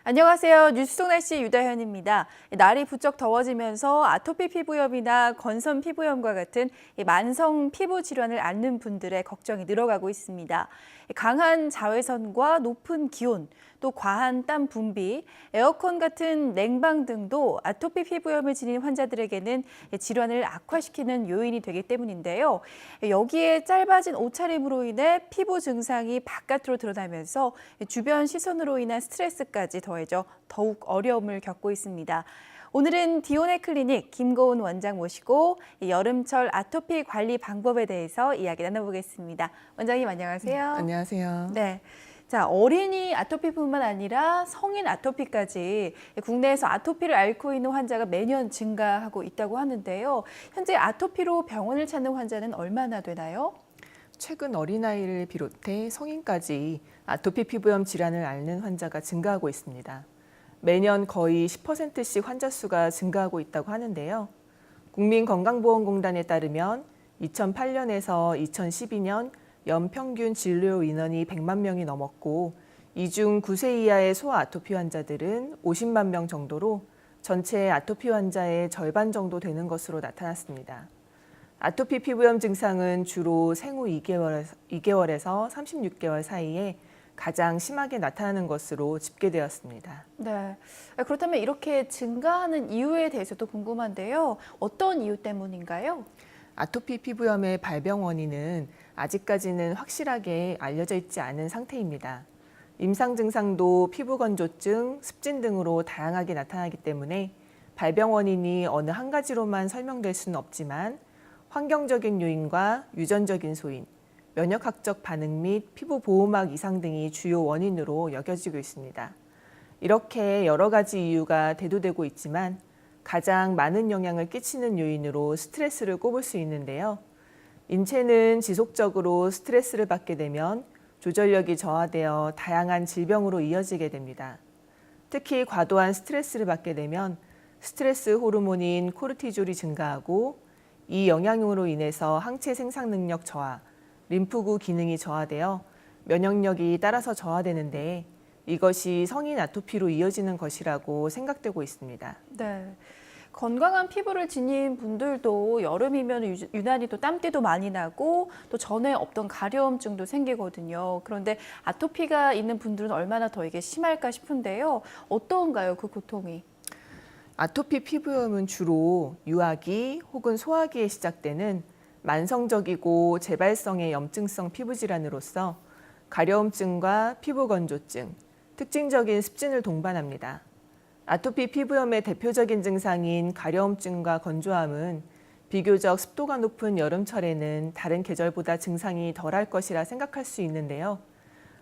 안녕하세요. 뉴스속 날씨 유다현입니다. 날이 부쩍 더워지면서 아토피 피부염이나 건선 피부염과 같은 만성 피부 질환을 앓는 분들의 걱정이 늘어가고 있습니다. 강한 자외선과 높은 기온, 또 과한 땀 분비, 에어컨 같은 냉방 등도 아토피 피부염을 지닌 환자들에게는 질환을 악화시키는 요인이 되기 때문인데요. 여기에 짧아진 옷차림으로 인해 피부 증상이 바깥으로 드러나면서 주변 시선으로 인한 스트레스까지 더해져 더욱 어려움을 겪고 있습니다. 오늘은 디오네 클리닉 김고은 원장 모시고 여름철 아토피 관리 방법에 대해서 이야기 나눠보겠습니다. 원장님 안녕하세요. 안녕하세요. 네. 자, 어린이 아토피뿐만 아니라 성인 아토피까지 국내에서 아토피를 앓고 있는 환자가 매년 증가하고 있다고 하는데요. 현재 아토피로 병원을 찾는 환자는 얼마나 되나요? 최근 어린아이를 비롯해 성인까지 아토피 피부염 질환을 앓는 환자가 증가하고 있습니다. 매년 거의 10%씩 환자 수가 증가하고 있다고 하는데요. 국민건강보험공단에 따르면 2008년에서 2012년 연평균 진료 인원이 100만 명이 넘었고, 이 중 9세 이하의 소아 아토피 환자들은 50만 명 정도로 전체 아토피 환자의 절반 정도 되는 것으로 나타났습니다. 아토피 피부염 증상은 주로 생후 2개월에서 36개월 사이에 가장 심하게 나타나는 것으로 집계되었습니다. 네. 그렇다면 이렇게 증가하는 이유에 대해서도 궁금한데요. 어떤 이유 때문인가요? 아토피 피부염의 발병 원인은 아직까지는 확실하게 알려져 있지 않은 상태입니다. 임상 증상도 피부 건조증, 습진 등으로 다양하게 나타나기 때문에 발병 원인이 어느 한 가지로만 설명될 수는 없지만 환경적인 요인과 유전적인 소인, 면역학적 반응 및 피부 보호막 이상 등이 주요 원인으로 여겨지고 있습니다. 이렇게 여러 가지 이유가 대두되고 있지만 가장 많은 영향을 끼치는 요인으로 스트레스를 꼽을 수 있는데요. 인체는 지속적으로 스트레스를 받게 되면 조절력이 저하되어 다양한 질병으로 이어지게 됩니다. 특히 과도한 스트레스를 받게 되면 스트레스 호르몬인 코르티졸이 증가하고, 이 영향으로 인해서 항체 생산 능력 저하, 림프구 기능이 저하되어 면역력이 따라서 저하되는데, 이것이 성인 아토피로 이어지는 것이라고 생각되고 있습니다. 네. 건강한 피부를 지닌 분들도 여름이면 유난히 또 땀띠도 많이 나고 또 전에 없던 가려움증도 생기거든요. 그런데 아토피가 있는 분들은 얼마나 더 이게 심할까 싶은데요. 어떤가요, 그 고통이? 아토피 피부염은 주로 유아기 혹은 소아기에 시작되는 만성적이고 재발성의 염증성 피부 질환으로서 가려움증과 피부 건조증, 특징적인 습진을 동반합니다. 아토피 피부염의 대표적인 증상인 가려움증과 건조함은 비교적 습도가 높은 여름철에는 다른 계절보다 증상이 덜할 것이라 생각할 수 있는데요.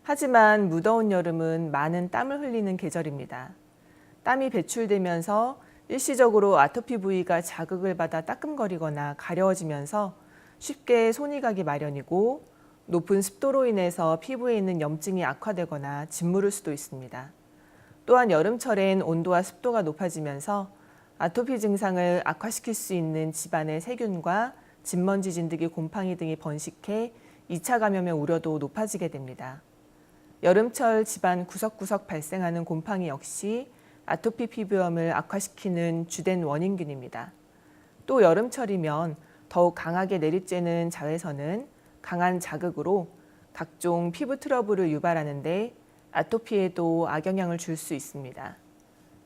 하지만 무더운 여름은 많은 땀을 흘리는 계절입니다. 땀이 배출되면서 일시적으로 아토피 부위가 자극을 받아 따끔거리거나 가려워지면서 쉽게 손이 가기 마련이고, 높은 습도로 인해서 피부에 있는 염증이 악화되거나 짓무를 수도 있습니다. 또한 여름철엔 온도와 습도가 높아지면서 아토피 증상을 악화시킬 수 있는 집안의 세균과 진먼지 진드기 곰팡이 등이 번식해 2차 감염의 우려도 높아지게 됩니다. 여름철 집안 구석구석 발생하는 곰팡이 역시 아토피 피부염을 악화시키는 주된 원인균입니다. 또 여름철이면 더욱 강하게 내리쬐는 자외선은 강한 자극으로 각종 피부 트러블을 유발하는데 아토피에도 악영향을 줄 수 있습니다.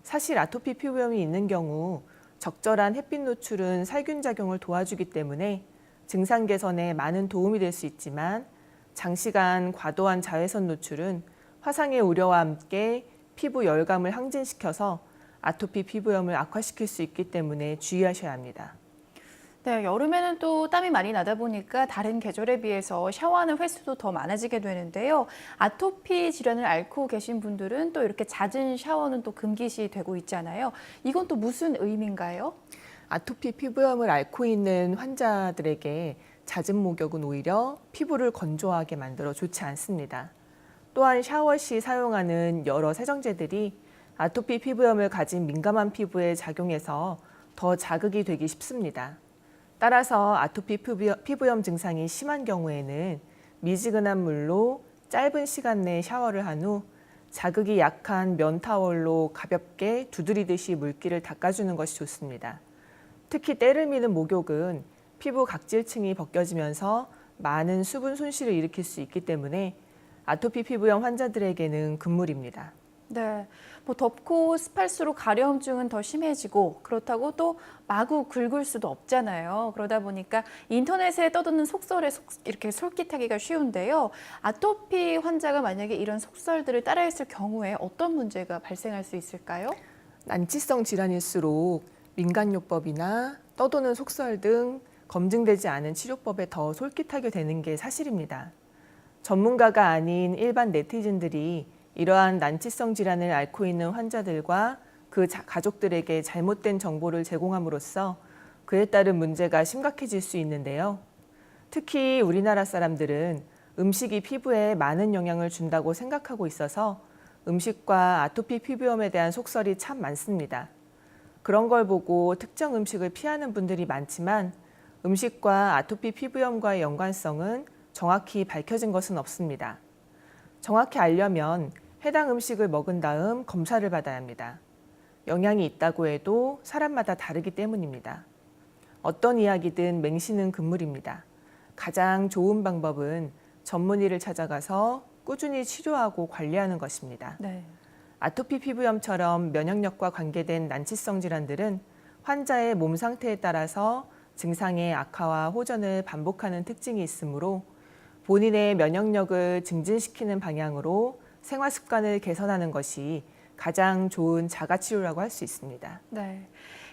사실 아토피 피부염이 있는 경우 적절한 햇빛 노출은 살균 작용을 도와주기 때문에 증상 개선에 많은 도움이 될 수 있지만, 장시간 과도한 자외선 노출은 화상의 우려와 함께 피부 열감을 항진시켜서 아토피 피부염을 악화시킬 수 있기 때문에 주의하셔야 합니다. 네, 여름에는 또 땀이 많이 나다 보니까 다른 계절에 비해서 샤워하는 횟수도 더 많아지게 되는데요. 아토피 질환을 앓고 계신 분들은 또 이렇게 잦은 샤워는 또 금기시 되고 있잖아요. 이건 또 무슨 의미인가요? 아토피 피부염을 앓고 있는 환자들에게 잦은 목욕은 오히려 피부를 건조하게 만들어 좋지 않습니다. 또한 샤워 시 사용하는 여러 세정제들이 아토피 피부염을 가진 민감한 피부에 작용해서 더 자극이 되기 쉽습니다. 따라서 아토피 피부염 증상이 심한 경우에는 미지근한 물로 짧은 시간 내에 샤워를 한 후 자극이 약한 면타월로 가볍게 두드리듯이 물기를 닦아주는 것이 좋습니다. 특히 때를 미는 목욕은 피부 각질층이 벗겨지면서 많은 수분 손실을 일으킬 수 있기 때문에 아토피 피부염 환자들에게는 금물입니다. 네, 뭐 덥고 습할수록 가려움증은 더 심해지고 그렇다고 또 마구 긁을 수도 없잖아요. 그러다 보니까 인터넷에 떠도는 속설에 이렇게 솔깃하기가 쉬운데요. 아토피 환자가 만약에 이런 속설들을 따라했을 경우에 어떤 문제가 발생할 수 있을까요? 난치성 질환일수록 민간요법이나 떠도는 속설 등 검증되지 않은 치료법에 더 솔깃하게 되는 게 사실입니다. 전문가가 아닌 일반 네티즌들이 이러한 난치성 질환을 앓고 있는 환자들과 그 가족들에게 잘못된 정보를 제공함으로써 그에 따른 문제가 심각해질 수 있는데요. 특히 우리나라 사람들은 음식이 피부에 많은 영향을 준다고 생각하고 있어서 음식과 아토피 피부염에 대한 속설이 참 많습니다. 그런 걸 보고 특정 음식을 피하는 분들이 많지만 음식과 아토피 피부염과의 연관성은 정확히 밝혀진 것은 없습니다. 정확히 알려면 해당 음식을 먹은 다음 검사를 받아야 합니다. 영향이 있다고 해도 사람마다 다르기 때문입니다. 어떤 이야기든 맹신은 금물입니다. 가장 좋은 방법은 전문의를 찾아가서 꾸준히 치료하고 관리하는 것입니다. 네. 아토피 피부염처럼 면역력과 관계된 난치성 질환들은 환자의 몸 상태에 따라서 증상의 악화와 호전을 반복하는 특징이 있으므로 본인의 면역력을 증진시키는 방향으로 생활 습관을 개선하는 것이 가장 좋은 자가치료라고 할 수 있습니다. 네.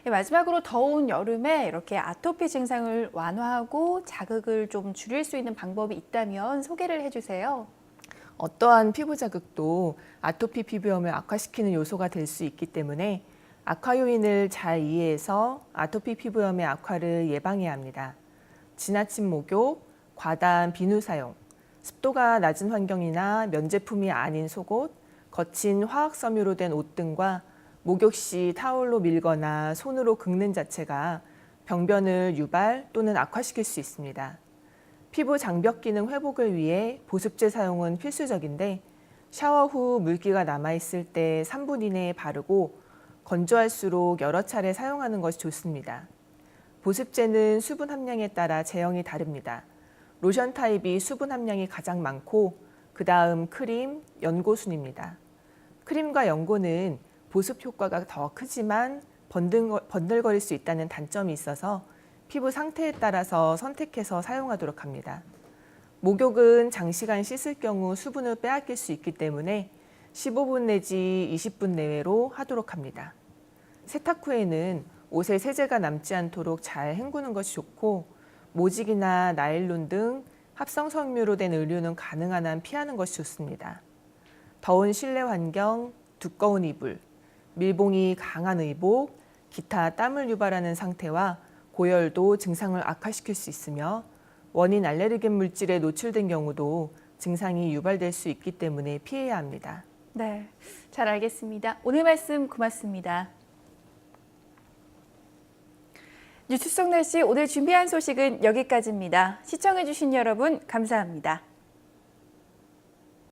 마지막으로 더운 여름에 이렇게 아토피 증상을 완화하고 자극을 좀 줄일 수 있는 방법이 있다면 소개를 해주세요. 어떠한 피부 자극도 아토피 피부염을 악화시키는 요소가 될 수 있기 때문에 악화 요인을 잘 이해해서 아토피 피부염의 악화를 예방해야 합니다. 지나친 목욕, 과다한 비누 사용, 습도가 낮은 환경이나 면제품이 아닌 속옷, 거친 화학 섬유로 된 옷 등과 목욕 시 타올로 밀거나 손으로 긁는 자체가 병변을 유발 또는 악화시킬 수 있습니다. 피부 장벽 기능 회복을 위해 보습제 사용은 필수적인데 샤워 후 물기가 남아있을 때 3분 이내에 바르고 건조할수록 여러 차례 사용하는 것이 좋습니다. 보습제는 수분 함량에 따라 제형이 다릅니다. 로션 타입이 수분 함량이 가장 많고 그 다음 크림, 연고 순입니다. 크림과 연고는 보습 효과가 더 크지만 번들거릴 수 있다는 단점이 있어서 피부 상태에 따라서 선택해서 사용하도록 합니다. 목욕은 장시간 씻을 경우 수분을 빼앗길 수 있기 때문에 15분 내지 20분 내외로 하도록 합니다. 세탁 후에는 옷에 세제가 남지 않도록 잘 헹구는 것이 좋고 모직이나 나일론 등 합성 섬유로 된 의류는 가능한 한 피하는 것이 좋습니다. 더운 실내 환경, 두꺼운 이불, 밀봉이 강한 의복, 기타 땀을 유발하는 상태와 고열도 증상을 악화시킬 수 있으며 원인 알레르겐 물질에 노출된 경우도 증상이 유발될 수 있기 때문에 피해야 합니다. 네, 잘 알겠습니다. 오늘 말씀 고맙습니다. 뉴스 속 날씨 오늘 준비한 소식은 여기까지입니다. 시청해주신 여러분 감사합니다.